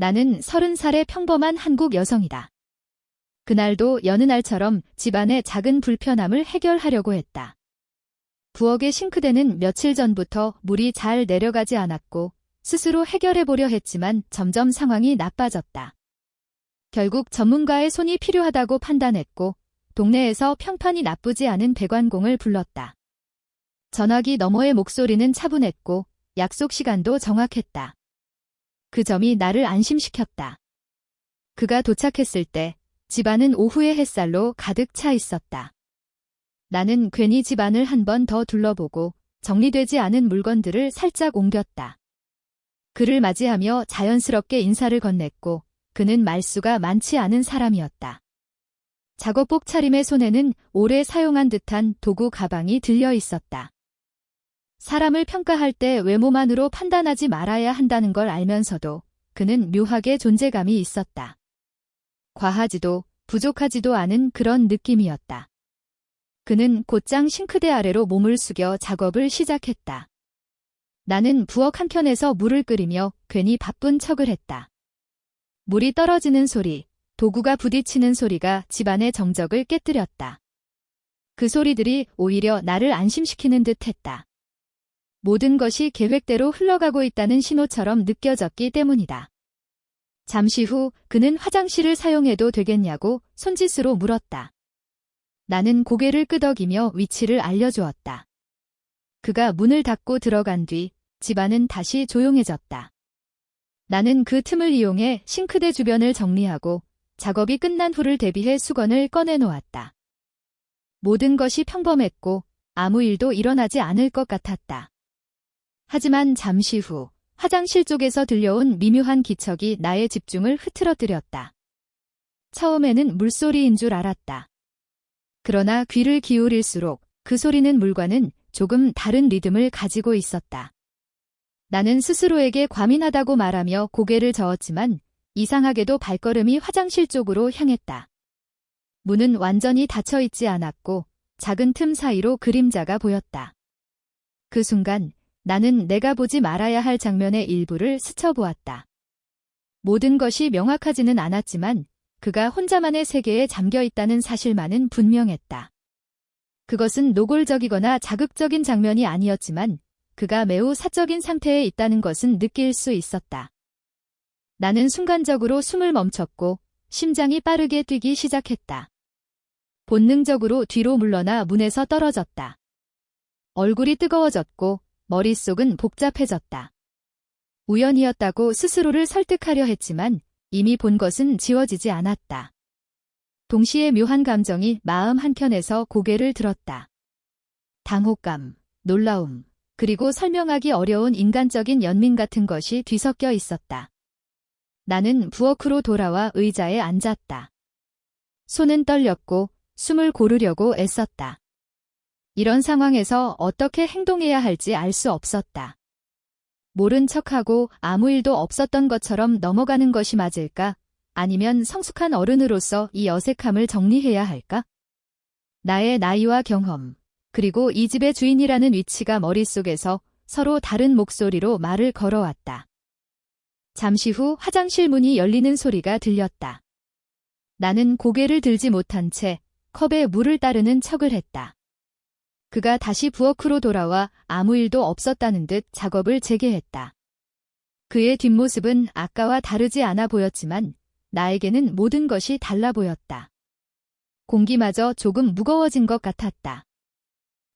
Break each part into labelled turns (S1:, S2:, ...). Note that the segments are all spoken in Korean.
S1: 나는 30살의 평범한 한국 여성이다. 그날도 여느 날처럼 집안의 작은 불편함을 해결하려고 했다. 부엌의 싱크대는 며칠 전부터 물이 잘 내려가지 않았고 스스로 해결해보려 했지만 점점 상황이 나빠졌다. 결국 전문가의 손이 필요하다고 판단했고 동네에서 평판이 나쁘지 않은 배관공을 불렀다. 전화기 너머의 목소리는 차분했고 약속 시간도 정확했다. 그 점이 나를 안심시켰다. 그가 도착했을 때 집안은 오후의 햇살로 가득 차 있었다. 나는 괜히 집안을 한 번 더 둘러보고 정리되지 않은 물건들을 살짝 옮겼다. 그를 맞이하며 자연스럽게 인사를 건넸고 그는 말수가 많지 않은 사람이었다. 작업복 차림의 손에는 오래 사용한 듯한 도구 가방이 들려 있었다. 사람을 평가할 때 외모만으로 판단하지 말아야 한다는 걸 알면서도 그는 묘하게 존재감이 있었다. 과하지도 부족하지도 않은 그런 느낌이었다. 그는 곧장 싱크대 아래로 몸을 숙여 작업을 시작했다. 나는 부엌 한켠에서 물을 끓이며 괜히 바쁜 척을 했다. 물이 떨어지는 소리, 도구가 부딪히는 소리가 집안의 정적을 깨뜨렸다. 그 소리들이 오히려 나를 안심시키는 듯 했다. 모든 것이 계획대로 흘러가고 있다는 신호처럼 느껴졌기 때문이다. 잠시 후 그는 화장실을 사용해도 되겠냐고 손짓으로 물었다. 나는 고개를 끄덕이며 위치를 알려주었다. 그가 문을 닫고 들어간 뒤 집안은 다시 조용해졌다. 나는 그 틈을 이용해 싱크대 주변을 정리하고 작업이 끝난 후를 대비해 수건을 꺼내놓았다. 모든 것이 평범했고 아무 일도 일어나지 않을 것 같았다. 하지만 잠시 후 화장실 쪽에서 들려온 미묘한 기척이 나의 집중을 흐트러뜨렸다. 처음에는 물소리인 줄 알았다. 그러나 귀를 기울일수록 그 소리는 물과는 조금 다른 리듬을 가지고 있었다. 나는 스스로에게 과민하다고 말하며 고개를 저었지만 이상하게도 발걸음이 화장실 쪽으로 향했다. 문은 완전히 닫혀 있지 않았고 작은 틈 사이로 그림자가 보였다. 그 순간 나는 내가 보지 말아야 할 장면의 일부를 스쳐보았다. 모든 것이 명확하지는 않았지만 그가 혼자만의 세계에 잠겨 있다는 사실만은 분명했다. 그것은 노골적이거나 자극적인 장면이 아니었지만 그가 매우 사적인 상태에 있다는 것은 느낄 수 있었다. 나는 순간적으로 숨을 멈췄고 심장이 빠르게 뛰기 시작했다. 본능적으로 뒤로 물러나 문에서 떨어졌다. 얼굴이 뜨거워졌고 머릿속은 복잡해졌다. 우연이었다고 스스로를 설득하려 했지만 이미 본 것은 지워지지 않았다. 동시에 묘한 감정이 마음 한켠에서 고개를 들었다. 당혹감, 놀라움, 그리고 설명하기 어려운 인간적인 연민 같은 것이 뒤섞여 있었다. 나는 부엌으로 돌아와 의자에 앉았다. 손은 떨렸고 숨을 고르려고 애썼다. 이런 상황에서 어떻게 행동해야 할지 알 수 없었다. 모른 척하고 아무 일도 없었던 것처럼 넘어가는 것이 맞을까? 아니면 성숙한 어른으로서 이 어색함을 정리해야 할까? 나의 나이와 경험, 그리고 이 집의 주인이라는 위치가 머릿속에서 서로 다른 목소리로 말을 걸어왔다. 잠시 후 화장실 문이 열리는 소리가 들렸다. 나는 고개를 들지 못한 채 컵에 물을 따르는 척을 했다. 그가 다시 부엌으로 돌아와 아무 일도 없었다는 듯 작업을 재개했다. 그의 뒷모습은 아까와 다르지 않아 보였지만 나에게는 모든 것이 달라 보였다. 공기마저 조금 무거워진 것 같았다.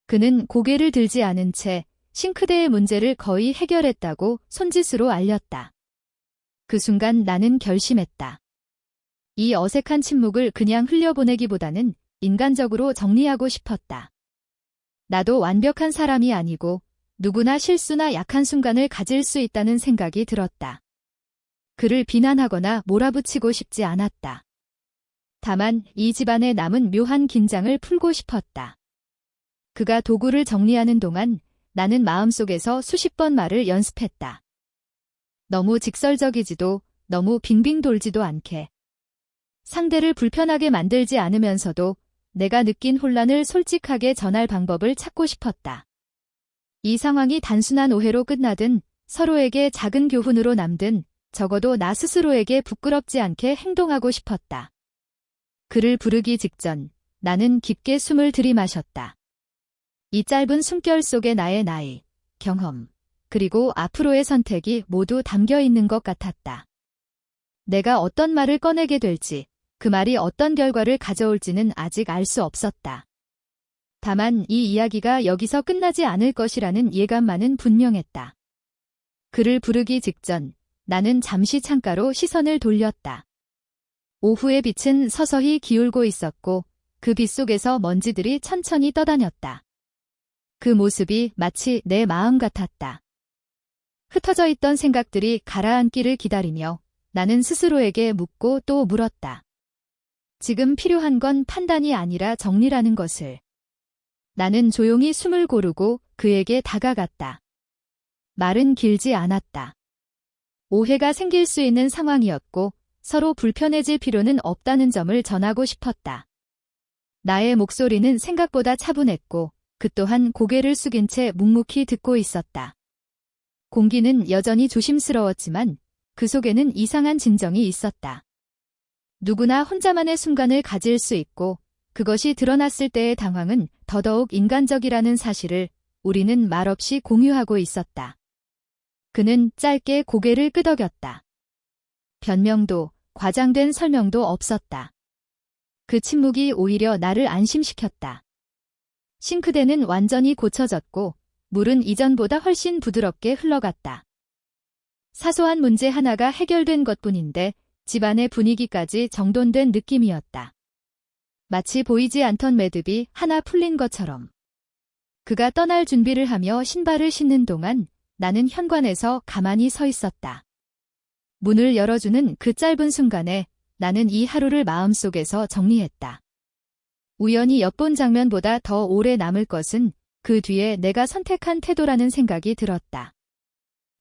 S1: 그는 고개를 들지 않은 채 싱크대의 문제를 거의 해결했다고 손짓으로 알렸다. 그 순간 나는 결심했다. 이 어색한 침묵을 그냥 흘려보내기보다는 인간적으로 정리하고 싶었다. 나도 완벽한 사람이 아니고 누구나 실수나 약한 순간을 가질 수 있다는 생각이 들었다. 그를 비난하거나 몰아붙이고 싶지 않았다. 다만 이 집안에 남은 묘한 긴장을 풀고 싶었다. 그가 도구를 정리하는 동안 나는 마음속에서 수십 번 말을 연습했다. 너무 직설적이지도 너무 빙빙 돌지도 않게. 상대를 불편하게 만들지 않으면서도 내가 느낀 혼란을 솔직하게 전할 방법을 찾고 싶었다. 이 상황이 단순한 오해로 끝나든 서로에게 작은 교훈으로 남든 적어도 나 스스로에게 부끄럽지 않게 행동하고 싶었다. 그를 부르기 직전 나는 깊게 숨을 들이마셨다. 이 짧은 숨결 속에 나의 나이, 경험, 그리고 앞으로의 선택이 모두 담겨 있는 것 같았다. 내가 어떤 말을 꺼내게 될지, 그 말이 어떤 결과를 가져올지는 아직 알 수 없었다. 다만 이 이야기가 여기서 끝나지 않을 것이라는 예감만은 분명했다. 그를 부르기 직전 나는 잠시 창가로 시선을 돌렸다. 오후의 빛은 서서히 기울고 있었고 그 빛 속에서 먼지들이 천천히 떠다녔다. 그 모습이 마치 내 마음 같았다. 흩어져 있던 생각들이 가라앉기를 기다리며 나는 스스로에게 묻고 또 물었다. 지금 필요한 건 판단이 아니라 정리라는 것을. 나는 조용히 숨을 고르고 그에게 다가갔다. 말은 길지 않았다. 오해가 생길 수 있는 상황이었고 서로 불편해질 필요는 없다는 점을 전하고 싶었다. 나의 목소리는 생각보다 차분했고 그 또한 고개를 숙인 채 묵묵히 듣고 있었다. 공기는 여전히 조심스러웠지만 그 속에는 이상한 진정이 있었다. 누구나 혼자만의 순간을 가질 수 있고 그것이 드러났을 때의 당황은 더더욱 인간적이라는 사실을 우리는 말없이 공유하고 있었다. 그는 짧게 고개를 끄덕였다. 변명도 과장된 설명도 없었다. 그 침묵이 오히려 나를 안심시켰다. 싱크대는 완전히 고쳐졌고 물은 이전보다 훨씬 부드럽게 흘러갔다. 사소한 문제 하나가 해결된 것뿐인데 집안의 분위기까지 정돈된 느낌이었다. 마치 보이지 않던 매듭이 하나 풀린 것처럼. 그가 떠날 준비를 하며 신발을 신는 동안 나는 현관에서 가만히 서 있었다. 문을 열어주는 그 짧은 순간에 나는 이 하루를 마음속에서 정리했다. 우연히 엿본 장면보다 더 오래 남을 것은 그 뒤에 내가 선택한 태도라는 생각이 들었다.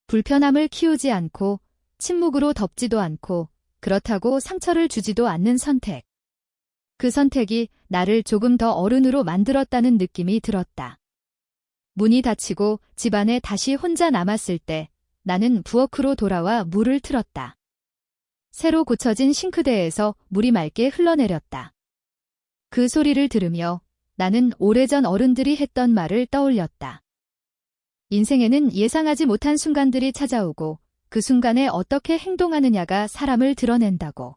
S1: 불편함을 키우지 않고 침묵으로 덮지도 않고 그렇다고 상처를 주지도 않는 선택. 그 선택이 나를 조금 더 어른으로 만들었다는 느낌이 들었다. 문이 닫히고 집안에 다시 혼자 남았을 때 나는 부엌으로 돌아와 물을 틀었다. 새로 고쳐진 싱크대에서 물이 맑게 흘러내렸다. 그 소리를 들으며 나는 오래전 어른들이 했던 말을 떠올렸다. 인생에는 예상하지 못한 순간들이 찾아오고 그 순간에 어떻게 행동하느냐가 사람을 드러낸다고.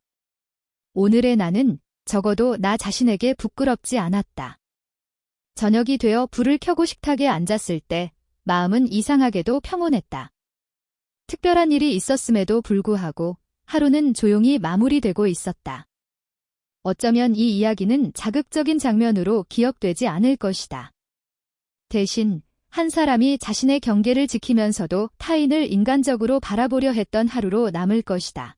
S1: 오늘의 나는 적어도 나 자신에게 부끄럽지 않았다. 저녁이 되어 불을 켜고 식탁에 앉았을 때 마음은 이상하게도 평온했다. 특별한 일이 있었음에도 불구하고 하루는 조용히 마무리되고 있었다. 어쩌면 이 이야기는 자극적인 장면으로 기억되지 않을 것이다. 대신 한 사람이 자신의 경계를 지키면서도 타인을 인간적으로 바라보려 했던 하루로 남을 것이다.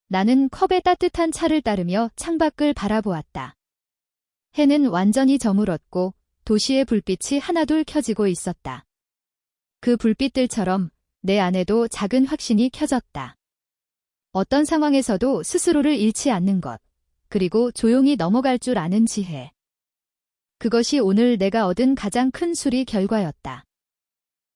S1: 나는 컵에 따뜻한 차를 따르며 창밖을 바라보았다. 해는 완전히 저물었고 도시의 불빛이 하나둘 켜지고 있었다. 그 불빛들처럼 내 안에도 작은 확신이 켜졌다. 어떤 상황에서도 스스로를 잃지 않는 것, 그리고 조용히 넘어갈 줄 아는 지혜. 그것이 오늘 내가 얻은 가장 큰 수리 결과였다.